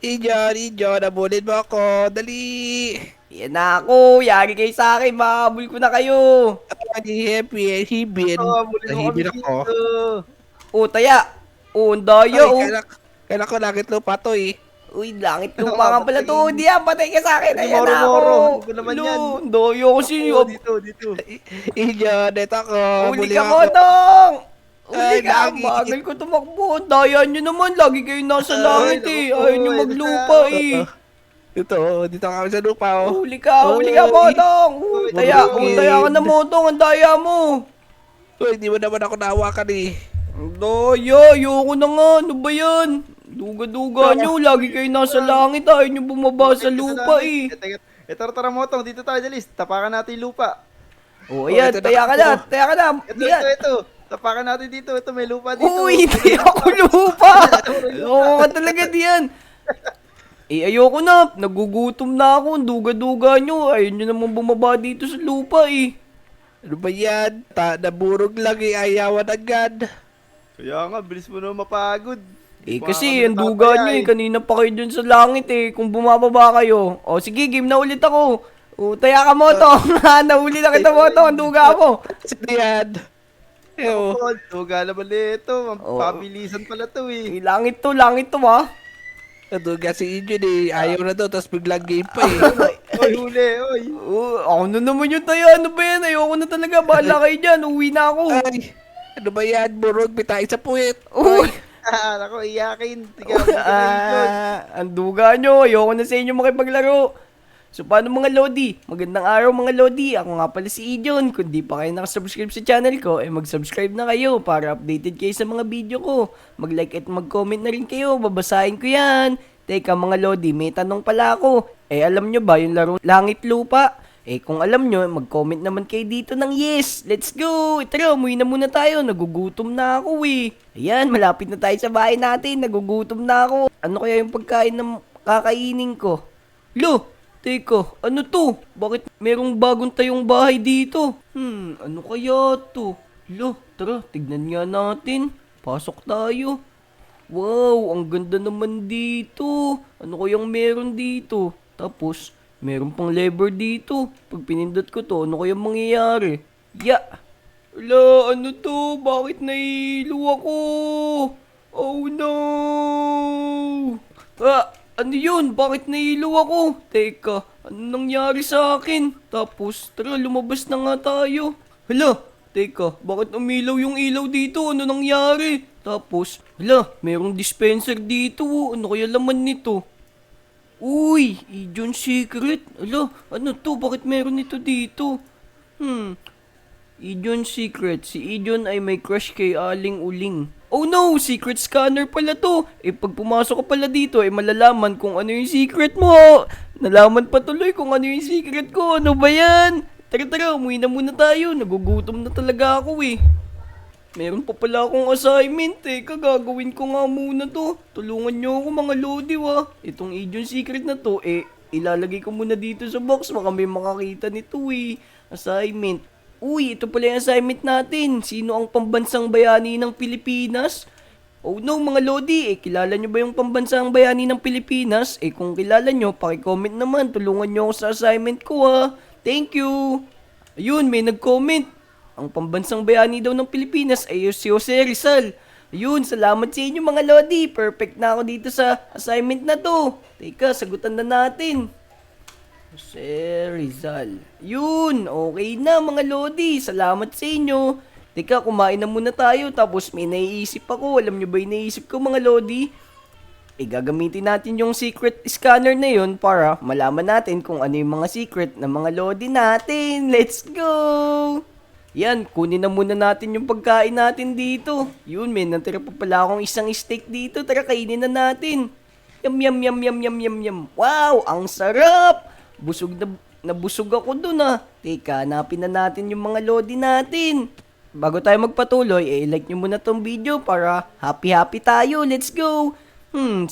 Inyo, nabulin mo ako. Dali. Yan na ako, yari kayo sa akin, mahabol ko na kayo. Ni Happy, Hibin. Habulin mo kami Nahibin ako. dito. O, taya. O, ang daya, Ay, o. kailan ko langit lupa to eh. Uy, langit lupa nga pala to. Di yan, patay ka sa akin. Ay, Ayan na ako. moro-moro. Hindi ko naman yan. Ang daya kasi. Oo, dito. Inyo, dito ako. Uli Buli ka ako. mo, Tong. Uli Ay, ka. lagi. Bagal ko tumakbo. Ang daya nyo naman. Lagi kayo nasa langit eh. naku po, Ayaw nyo maglupa eh. Dito kami sa lupa oh. Uli ka mo, Tong. Taya ka na mo, Tong. Ang daya mo. Uy, hindi mo naman ako nahawakan eh. Ang daya, ayoko na nga. Ano ba yan? Duga-duga nyo. Lagi kayo nasa langit. Ayaw nyo bumaba sa lupa eh. Tara, Motong. Dito tayo, Jalis. Tapakan natin yung lupa. O, ayan. ito na Taya ka na. ako. Taya ka na. Yan. Ito. Tapakan natin dito. Ito, may lupa dito. Uy, hindi ako lupa. Oo ka talaga diyan. Eh, ayoko na. Nagugutom na ako. Ang duga-duga nyo. Ayun nyo naman bumaba dito sa lupa eh. Ano ba yan? Naburog lang eh, ayawan agad. Kaya nga, bilis mo na mapagod. Eh, Di pa kasi kami ang duga natapaya, nyo eh. Kanina pa kayo dun sa langit eh. Kung bumababa kayo. O, sige, game na ulit ako. O, taya ka mo to. Nahuli na kita mo to. Ang duga mo. Sino yan? Ew. Oo, duga naman nito. Oo. Pabilisan pala to eh. Eh, langit to ha. Naduga si Inyo eh. Ayaw na to, tapos biglang game pa eh. Oy, huli, oy. Ako na naman yung taya. Ano ba yan? Ayoko na talaga. Bahala kayo dyan. Uwi na ako. Ay, ano ba yan? Burog, bitay sa puwit. Uy. Nako, iyakin. Tiga, Ang duga nyo. Ayoko na sa inyo makipaglaro. So, paano mga Lodi? Magandang araw mga Lodi. Ako nga pala si Ijon. Kung di pa kayo nakasubscribe sa channel ko, mag-subscribe na kayo para updated kayo sa mga video ko. Mag-like at mag-comment na rin kayo. Babasahin ko yan. Teka mga Lodi, may tanong pala ako. Alam nyo ba yung laro Langit Lupa? Kung alam nyo, mag-comment naman kayo dito ng yes. Let's go! Tara, umuwi na muna tayo. Nagugutom na ako eh. Ayan, malapit na tayo sa bahay natin. Nagugutom na ako. Ano kaya yung pagkain na kakainin ko? Lo! Teka, ano to? Bakit merong bagong tayong bahay dito? Ano kaya to? Lo, tara, tignan nga natin. Pasok tayo. Wow, ang ganda naman dito. Ano kayang meron dito? Tapos, meron pang lever dito. Pag pinindot ko to, ano kayang mangyayari? Ala, ano to? Bakit nahihilo ako? Oh no! Ano yun? Bakit nahilo ako? Teka, ano nangyari sa akin? Tapos, tara, lumabas na nga tayo. Hala, teka, bakit umilaw yung ilaw dito? Ano nangyari? Tapos, hala, merong dispenser dito. Ano kaya laman nito? Uy, Ijon Secret. Hala, ano to? Bakit meron nito dito? Ijon Secret. Si Ijon ay may crush kay Aling Uling. Oh no! Secret scanner pala to! Pag pumasok ka pala dito, malalaman kung ano yung secret mo! Nalaman pa tuloy kung ano yung secret ko! Ano ba yan? Tara, umuwi na muna tayo. Nagugutom na talaga ako eh. Meron pa pala akong assignment eh. Gagawin ko nga muna to. Tulungan nyo ako mga Lodi wa. Itong Ijon Secret na to, ilalagay ko muna dito sa box. Baka may makakita nito eh. Assignment. Uy, ito pala yung assignment natin. Sino ang pambansang bayani ng Pilipinas? Oh no, mga Lodi, kilala nyo ba yung pambansang bayani ng Pilipinas? Kung kilala nyo, pakicomment naman. Tulungan nyo ako sa assignment ko ha. Thank you. Ayun, may nag-comment. Ang pambansang bayani daw ng Pilipinas ay si Jose Rizal. Ayun, salamat sa inyo mga Lodi. Perfect na ako dito sa assignment na to. Teka, sagutan na natin. Jose Rizal. Yun, okay na mga Lodi. Salamat sa inyo. Teka, kumain na muna tayo. Tapos may naiisip ako. Alam nyo ba yung naiisip ko mga Lodi? Gagamitin natin yung secret scanner na yun para malaman natin kung ano yung mga secret ng mga Lodi natin. Let's go! Yan, kunin na muna natin yung pagkain natin dito. Yun, may natira pa pala akong isang steak dito. Tara, kainin na natin. Yum. Wow, ang sarap! Busog ako dun ah. Teka, hanapin na natin yung mga Lodi natin. Bago tayo magpatuloy, like nyo muna tong video para happy tayo. Let's go!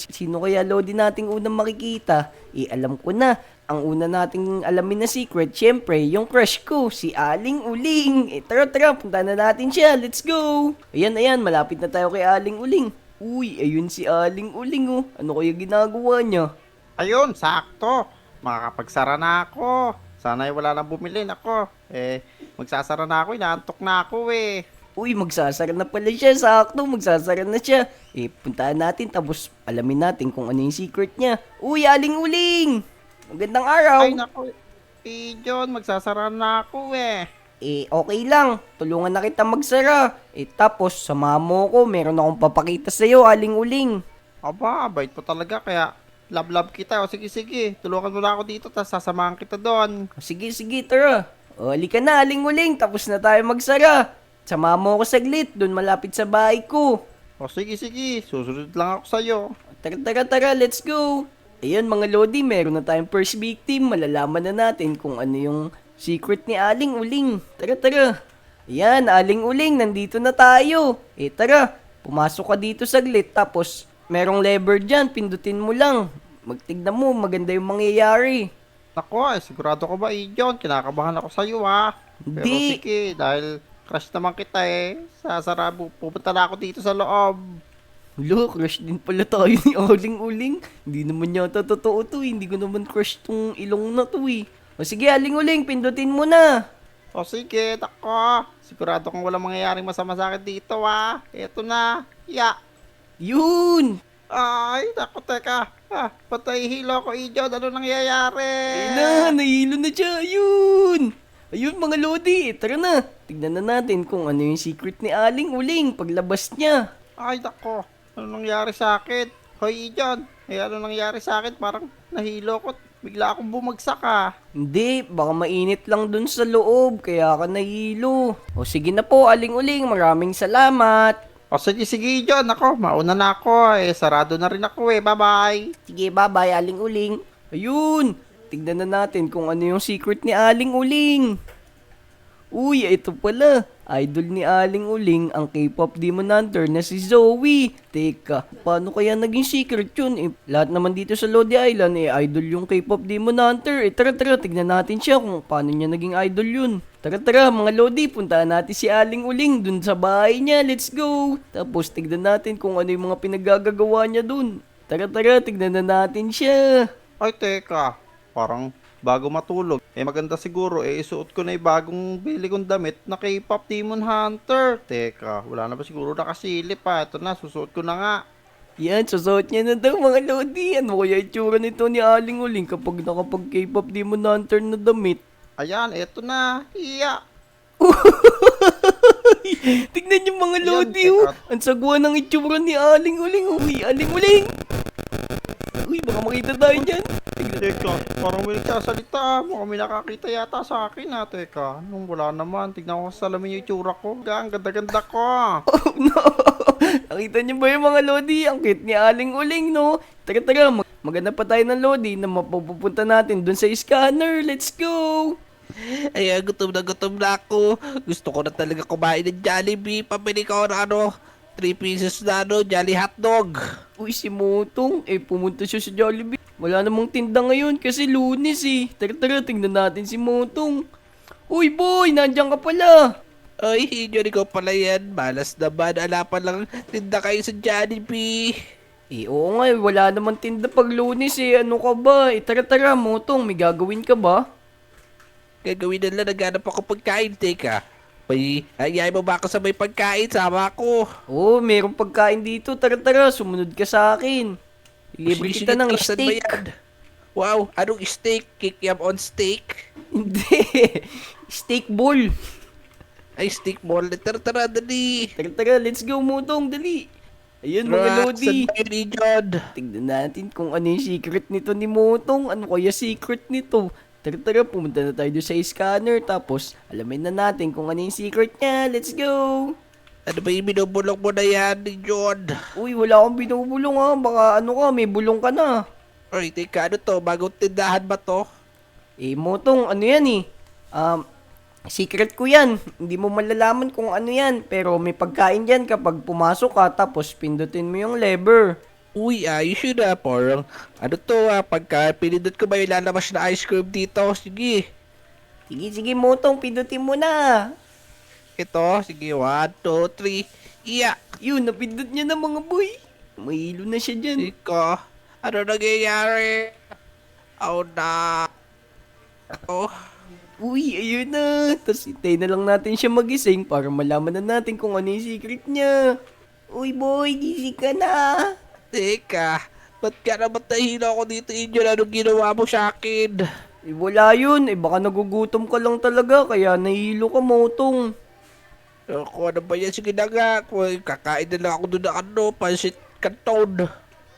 Sino kaya Lodi nating unang makikita? Alam ko na. Ang una nating alamin na secret, syempre, yung crush ko, si Aling Uling. Tara, punta na natin siya. Let's go! Ayan, malapit na tayo kay Aling Uling. Uy, ayun si Aling Uling oh. Ano kaya ginagawa niya? Ayun, sakto. Makakapagsara na ako. Sana ay wala nang bumili ako. Magsasara na ako. Inaantok na ako eh. Uy, magsasara na pala siya. Sakto, magsasara na siya. Puntahan natin tapos alamin natin kung ano yung secret niya. Uy, Aling Uling! Magandang araw. Ay naku. John, magsasara na ako eh. Okay lang. Tulungan na kita magsara. Tapos, samahan mo ko. Meron akong papakita sa'yo, Aling Uling. Aba, bait po talaga. Kaya love kita. O sige, sige. Tulungan mo na ako dito. Tapos sasamahan kita doon. Sige, sige, tara. Halika na, Aling Uling. Tapos na tayo magsara. Samahan mo ko saglit. Doon malapit sa bahay ko. O sige, sige. Susunod lang ako sa'yo. Tara, tara, tara. Let's go. Ayan, mga Lodi. Meron na tayong first victim. Malalaman na natin kung ano yung secret ni Aling Uling. Tara, tara. Ayan, Aling Uling, nandito na tayo. Tara, pumasok ka dito saglit. Tapos, merong lever dyan, pindutin mo lang. Magtignan mo, maganda yung mangyayari. Nako, sigurado ko ba, John? Kinakabahan ako sa'yo ha. Pero Hindi. sige, dahil crush naman kita sasarabo, pupunta na ako dito sa loob. Hulo, crush din pala tayo ni Aling Uling. Hindi naman yata totoo to. Hindi ko naman crush tong ilong na to eh. O sige, Aling Uling, pindutin mo na. O sige, nako. Sigurado kong walang mangyayaring masama sa akin dito ha. Eto na. Ya. Yun! Ay, nako, teka. Patay hilo ko, John. Ano nangyayari? Ayun na, nahilo na siya. Ayun! Ayun mga Lodi, tara na. Tignan na natin kung ano yung secret ni Aling Uling paglabas niya. Ay, nako. Ano nangyari sa akin? Hoy, John. Ano nangyari sa akin? Parang nahilo ko. Bigla akong bumagsak Hindi, baka mainit lang dun sa loob, kaya ka nahilo. O sige na po, Aling Uling, maraming salamat. O sige, sige, John. Ako, mauna na ako. Sarado na rin ako Bye-bye. Sige, bye-bye, Aling Uling. Ayun, tignan na natin kung ano yung secret ni Aling Uling. Uy, ito pala. Idol ni Aling Uling ang K-pop Demon Hunter na si Zoe. Teka, paano kaya naging secret yun? Lahat naman dito sa Lodi Island idol yung K-pop Demon Hunter. Tara, tara, tignan natin siya kung paano niya naging idol yun. Tara, tara, mga Lodi, puntahan natin si Aling Uling dun sa bahay niya. Let's go! Tapos tignan natin kung ano yung mga pinagagagawa niya dun. Tara, tara, tignan na natin siya. Ay, teka. Parang bago matulog. Maganda siguro. Isuot ko na yung bagong bili kong damit na K-pop Demon Hunter. Teka, wala na ba siguro nakasilip Ito na, susuot ko na nga. Yan, susuot niya na daw mga Lodi. Ano kaya itsura nito ni Aling Uling kapag nakapag K-pop Demon Hunter na damit? Ayan, eto na. Iya. Tignan niyo mga Ayan, Lodi, teka. Ang sagwa ng itsura ni Aling Uling. Uy, Aling Uling! Uy, baka makita tayo dyan. Teka, parang may nagsasalita. Mukhang may nakakita yata sa akin Teka, nung wala naman. Tignan ko sa salamin yung itsura ko. Ang ganda-ganda ko Oh no! Nakita niyo ba yung mga Lodi? Ang cute ni Aling Uling, no? Tara, tara, maghanap pa tayo ng Lodi na mapupunta natin dun sa scanner. Let's go! Ayan, gutom na ako. Gusto ko na talaga kumain ng Jollibee. Pabili ko na 3 pieces na Jolly Hotdog. Uy, si Motong, pumunta siya sa Jollibee. Wala namang tinda ngayon kasi Lunes Tara, tara, tingnan natin si Motong. Uy, boy, nandiyan ka pala. Ay, yun ikaw pala yan. Malas naman. Alapan lang tinda kayo sa Jollibee. Oo nga, wala namang tinda pag Lunes Ano ka ba? Tara, tara, Motong, may gagawin ka ba? Gagawin na lang, naghanap ako pagkain. Teka, may ayayin mo ba ako sa may pagkain? Sama ako. Oo, merong pagkain dito. Tara, tara, sumunod ka sa akin. Libre Sige, kita ng trusted ba steak. yan? Wow, anong steak? Kick yam on steak? Hindi. Steak ball. Ay, steak ball. Tara, tara, dali. Tara, tara, let's go, Motong, dali. Ayun, mga Tara, Lodi. saan tayo ni John? Tignan natin kung ano yung secret nito ni Motong. Ano kaya secret nito? Tara, tara, pumunta na tayo doon sa scanner. Tapos, alamin na natin kung ano yung secret niya. Let's go! Ano ba yung binubulong mo na yan ni John? Uy, wala akong binubulong Baka ano ka, may bulong ka na. Ay, teka, ano to? Bagong tindahan ba to? Motong, ano yan secret ko yan. Hindi mo malalaman kung ano yan. Pero may pagkain yan kapag pumasok ka. Tapos, pindutin mo yung lever. Uy, ayos yun Parang, ano to pagka pinindot ko ba yung lalabas na ice cream dito? Sige. Sige, sige, Motong, pindutin mo na. Ito, sige, 1, 2, 3. Iya. Yun, napindot niya na mga boy. Mahilo na siya dyan. Iko, ano nangyayari? Oh na. Oh, Uy, ayun na. Tapos hintayin na lang natin siya magising para malaman na natin kung ano yung secret niya. Uy boy, gising ka na. teka. Ba't ka naman nahilo ako dito, Inyo? Anong ginawa mo sa akin? Eh wala yun, eh baka nagugutom ka lang talaga kaya nahilo ka motong. Ako, ano ba yan? Sige na nga. Kakain na lang ako doon ng ano, pansit canton.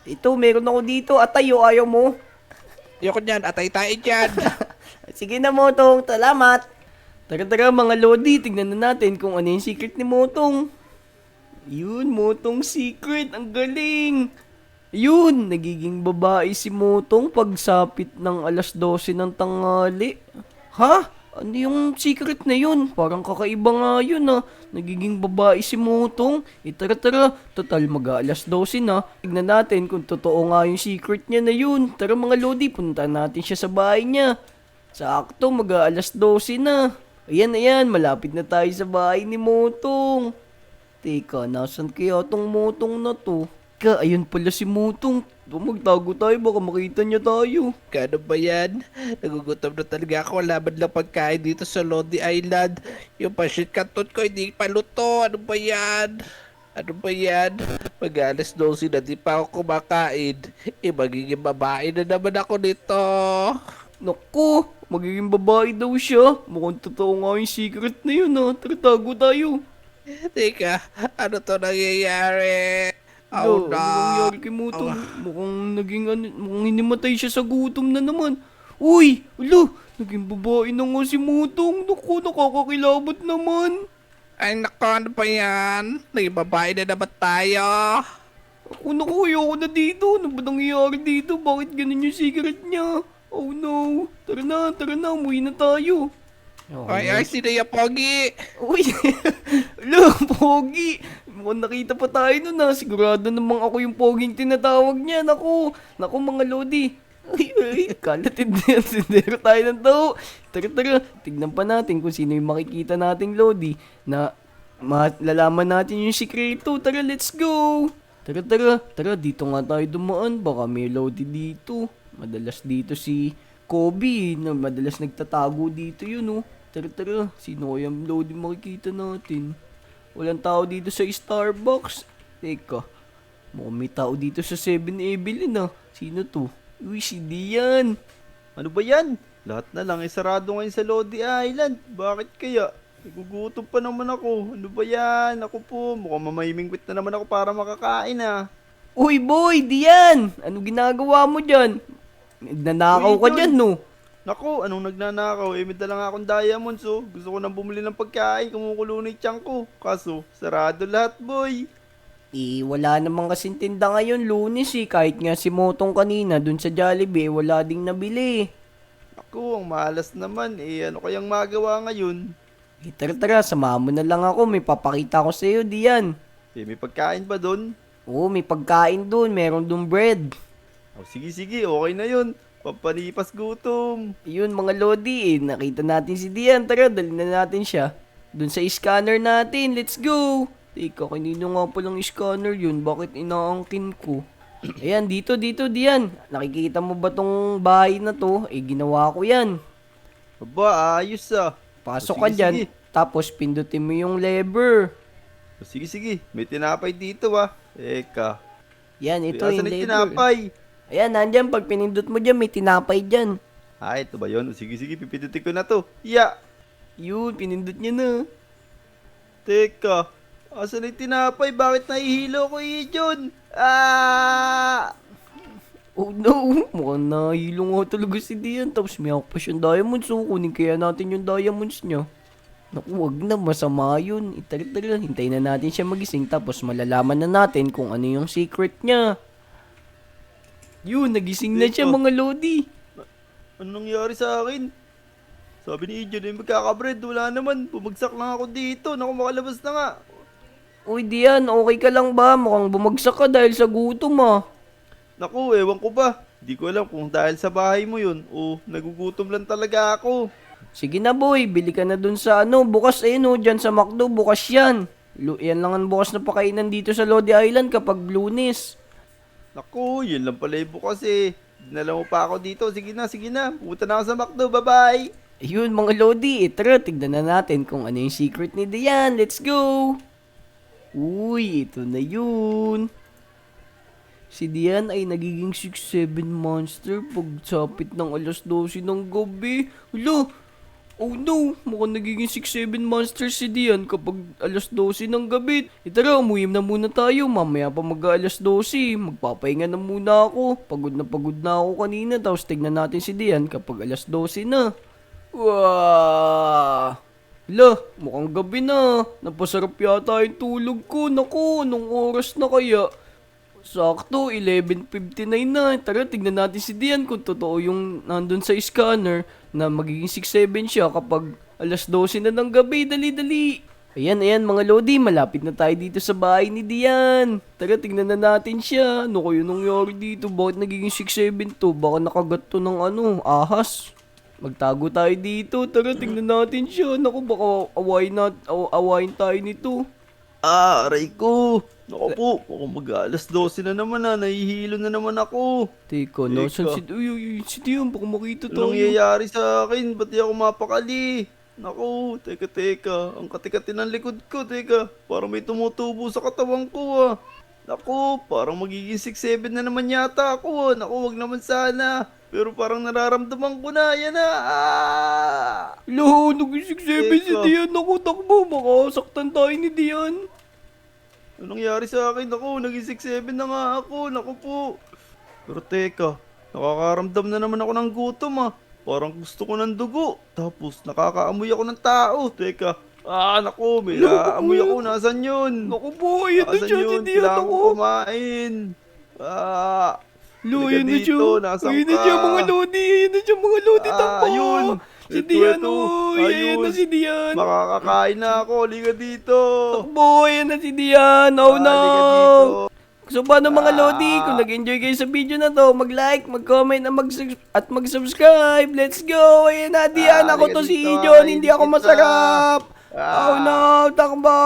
Ito, meron ako dito. Atay, o ayaw mo? Ayoko niyan, atay tayo dyan. Sige na motong, salamat. Tara mga lodi, tignan na natin kung ano yung secret ni Motong. Yun, Motong secret, ang galing. Yun, nagiging babae si Motong pagsapit ng alas 12 ng tanghali. Ha? Ano yung secret na yun? Parang kakaiba nga yun ah. Nagiging babae si Motong. Tara, total mag-aalas 12 na. Tignan natin kung totoo nga yung secret niya na yun. Tara mga lodi, punta natin siya sa bahay niya. Sakto, mag-aalas 12 na. Ayan, malapit na tayo sa bahay ni Motong. Teka, nasan kaya tong Motong na to? Ayun pala si Motong. Magtago tayo, baka makita niya tayo. Kano ba yan? Nagugutom na talaga ako. Laban lang pagkain dito sa Lodi Island. Yung pansit canton ko hindi pa luto. Ano ba yan? Mag-alas 12 na di pa ako kumakain. Magiging babae na naman ako nito. Naku, magiging babae daw siya. Mukhang totoo nga yung secret na yun ah. Tara, tago tayo. Teka, ano to nangyayari? Oh, Ano nangyari kay Motong? Mukhang hinimatay siya sa gutom na naman. Uy, naging babae na nga si Motong. Naku, nakakakilabot naman. Ay naku, ano ba yan? Naging babae na naman tayo. Naku, ayoko na dito. Ano ba nangyayari dito? Bakit ganun yung secret niya? Oh no. Tara na, umuwi na tayo. Ay, sino yung pogi? Uy, pogi. Mukhang nakita pa tayo nun ah. Sigurado namang ako yung poging tinatawag niya. Naku, mga lodi. Ay, kalatid na yan. Sindero tayo ng tao. Tara, tignan pa natin kung sino yung makikita nating lodi na malalaman natin yung sikreto. Tara, let's go. Tara, dito nga tayo dumaan. Baka may lodi dito. Madalas dito si Kobe na madalas nagtatago dito yun oh. Tara, sino kaya yung lodi makikita natin? Walang tao dito sa Starbucks. Teka, mukhang may tao dito sa 7-Eleven ah. Sino to? Uy, si Dian. Ano ba yan? Lahat na lang sarado ngayon sa Lodi Island. Bakit kaya? Nagugutom pa naman ako. Ano ba yan? Ako po, mukhang mamahimingwit na naman ako para makakain ah. Uy boy, Dian! Ano ginagawa mo dyan? Nagnanakaw Uy, ka John. dyan no? Naku, anong nagnanakaw? May dala nga akong diamonds oh. Gusto ko nang bumili ng pagkain, kumukulo na yung tiyan ko. Kaso, sarado lahat boy. Wala namang kasing tinda ngayon, Lunes eh. Kahit nga si Motong kanina dun sa Jollibee, wala ding nabili. Naku, ang malas naman ano kayang magawa ngayon? Tara, samahan mo na lang ako. May papakita ko sa'yo, Dian. May pagkain ba dun? Oo, may pagkain dun. Meron dun bread. Oh, sige, okay na yun. Pampanipas gutom. Yun mga lodi nakita natin si Dian. Tara, dalhin na natin siya. Dun sa scanner natin, let's go! Teka, kanino nga palang scanner yun? Bakit inaangkin ko? Ayan, dito Dian. Nakikita mo ba tong bahay na to? Ginawa ko yan. Aba, ayos ah. Pasok Sige, ka dyan, sige. tapos pindutin mo yung lever. Sige, may tinapay dito ah. Teka. Yan, ito Asan yung yung lever. tinapay? Ayan, nandyan, pag pinindot mo dyan, may tinapay dyan. Ito ba yun? Sige, pipindutin ko na to. Yeah. Yun, pinindot niya na. Teka. Asan yung tinapay? Bakit nahihilo ko John? Ah! Oh no, mukhang nahilo nga talaga si Dian. Tapos may pa siyang diamonds. So, kunin kaya natin yung diamonds niya. Naku, wag na, masama yun. Tara, hintayin na natin siya magising. Tapos malalaman na natin kung ano yung secret niya. Yun, nagising na siya Teka. mga lodi. Ano nangyari sa akin? Sabi ni John, magkakabred. Wala naman. Bumagsak lang ako dito. Naku, makalabas na nga. Uy Dian, okay ka lang ba? Mukhang bumagsak ka dahil sa gutom ah. Naku, ewan ko ba. Di ko alam kung dahil sa bahay mo yun o nagugutom lang talaga ako. Sige na boy, bili ka na dun sa bukas dyan sa McDo, bukas yan. Yan lang ang bukas na pakainan dito sa Lodi Island kapag Lunes. Naku, yun lang pala yung bukas eh. Dinala mo pa ako dito. Sige na, sige na. Pumunta na ako sa McDo. Bye-bye. Ayun mga Lodi, tara tignan na natin kung ano yung secret ni Dian. Let's go! Uy, ito na yun. Si Dian ay nagiging 6-7 monster pag sapit ng alas 12 ng gabi. Hala! Oh no! Mukhang nagiging 6-7 monster si Dian kapag alas 12 ng gabi. Tara, umuwi na muna tayo. Mamaya pa mag-alas 12. Magpapahinga na muna ako. Pagod na ako kanina. Tapos tignan natin si Dian kapag alas 12 na. Wow! Hala, mukhang gabi na. Napasarap yata yung tulog ko. Naku, anong oras na kaya? Sakto, 11:59 na. Tara, tignan natin si Dian kung totoo yung nandun sa scanner na magiging 6-7 siya kapag alas 12 na ng gabi. Dali. Ayan mga Lodi, malapit na tayo dito sa bahay ni Dian. Tara, tignan na natin siya. Ano kayo nangyari dito? Bakit nagiging 6-7 to? Baka nakagat to ng ahas. Magtago tayo dito. Tara, tignan natin siya. Naku, baka awayin tayo nito. Ah, aray ko. Naku po, ako mag-alas 12 na naman na. Nahihilo na naman ako. Teka, nasan si... Uy, si Dian, baka makita tayo. Anong nangyayari sa akin? Ba't di ako mapakali? Naku, teka. Ang katikati ng likod ko, teka. Parang may tumutubo sa katawan ko ah. Naku, parang magiging 6-7 na naman yata ako ah. Naku, wag naman sana. Pero parang nararamdaman ko na. Yan na. Ah! Lo, nag-6-7 si Teka. Dian. Naku, takbo. Makasaktan tayo ni Dian. Anong nangyari sa akin? Naku, naging 6-7 na nga ako. Naku po. Pero teka, nakakaramdam na naman ako ng gutom ah. Parang gusto ko ng dugo. Tapos nakakaamoy ako ng tao. Teka. Ah, naku, may naamoy ako. Nasaan yun? Naku po, ayan na Nasaan siya si yun? Dian. Kailangan ko Naku. kumain. Ah, Lo, halika ayan na siya. dito. Nasaan Ayan na ka? siya mga Lodi. Ayan na siya mga Lodi. Takbo. ayun. Si Ito, Dian, ito. oh. Ayan na Ayun. si Dian. Makakakain na ako. Halika dito. Takbo, ayan na si Dian. Oh no. Halika dito. So paano mga Lodi, kung nag-enjoy kayo sa video na to, mag-like, mag-comment, at mag-subscribe. Let's go! Ayan na, Dian. Ako to si dito, Ijon. Hindi ako kita. masarap. Oh no, takbo!